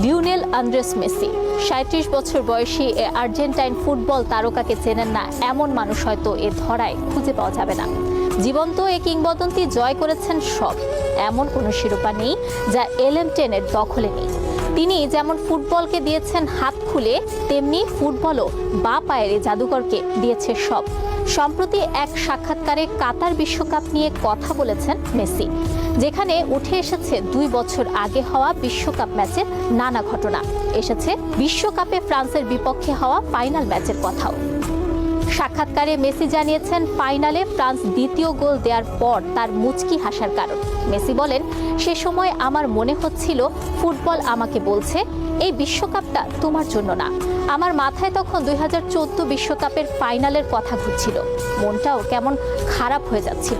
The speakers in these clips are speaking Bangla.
লিওনেল আন্দ্রেস মেসি ৩৭ বছর বয়সী এ আর্জেন্টাইন ফুটবল তারকাকে চেনেন না এমন মানুষ হয়তো এ ধরায় খুঁজে পাওয়া যাবে না। জীবন্ত এ কিংবদন্তি জয় করেছেন সব, এমন কোনো শিরোপা নেই যা LM10-এর দখলে নেই। তিনি যেমন ফুটবলকে দিয়েছেন হাত খুলে, তেমনি ফুটবলও বা পায়ের এই জাদুকরকে দিয়েছে সব। সম্প্রতি এক সাক্ষাৎকারে কাতার বিশ্বকাপ নিয়ে কথা বলেছেন মেসি, যেখানে উঠে এসেছে 2 বছর আগে হওয়া বিশ্বকাপ ম্যাচের নানা ঘটনা। এসেছে বিশ্বকাপে ফ্রান্সের বিপক্ষে হওয়া ফাইনাল ম্যাচের কথাও। সাক্ষাৎকারে মেসি জানিয়েছেন ফাইনালে ফ্রান্স দ্বিতীয় গোল দেওয়ার পর তার মুচকি হাসার কারণ। মেসি বলেন, সে সময় আমার মনে হচ্ছিল ফুটবল আমাকে বলছে এই বিশ্বকাপটা তোমার জন্য না। আমার মাথায় তখন 2014 বিশ্বকাপের ফাইনালের কথা ঘুরছিল, মনটাও কেমন খারাপ হয়ে যাচ্ছিল।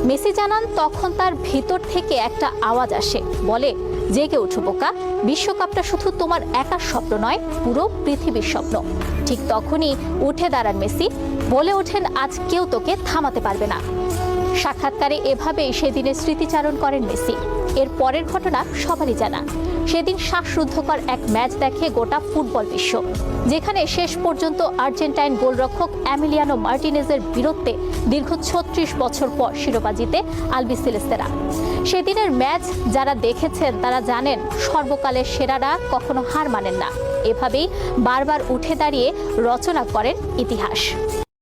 মেসি জানান, তখন তার ভিতর থেকে একটা আওয়াজ আসে, বলে জেগে ওঠো বোকা, বিশ্বকাপটা শুধু তোমার একার স্বপ্ন নয়, পুরো পৃথিবীর স্বপ্ন। ঠিক তখনই উঠে দাঁড়ান মেসি, বলে ওঠেন আজ কেউ তোকে থামাতে পারবে না। সাক্ষাৎকারে এভাবেই সেদিনের স্মৃতিচারণ করেন মেসি। এর পরের ঘটনা সবারই জানা। সেদিন শ্বাসরুদ্ধকর এক ম্যাচ দেখে গোটা ফুটবল বিশ্ব, যেখানে শেষ পর্যন্ত আর্জেন্টাইন গোলরক্ষক এমিলিয়ানো মার্টিনেজের বীরত্বে দীর্ঘ 36 বছর পর শিরোপা জিতে আলবিসেলেস্তেরা। সেদিনের ম্যাচ যারা দেখেছেন তারা জানেন, সর্বকালের সেরারা কখনো হার মানেন না। এভাবেই বারবার উঠে দাঁড়িয়ে রচনা করেন ইতিহাস।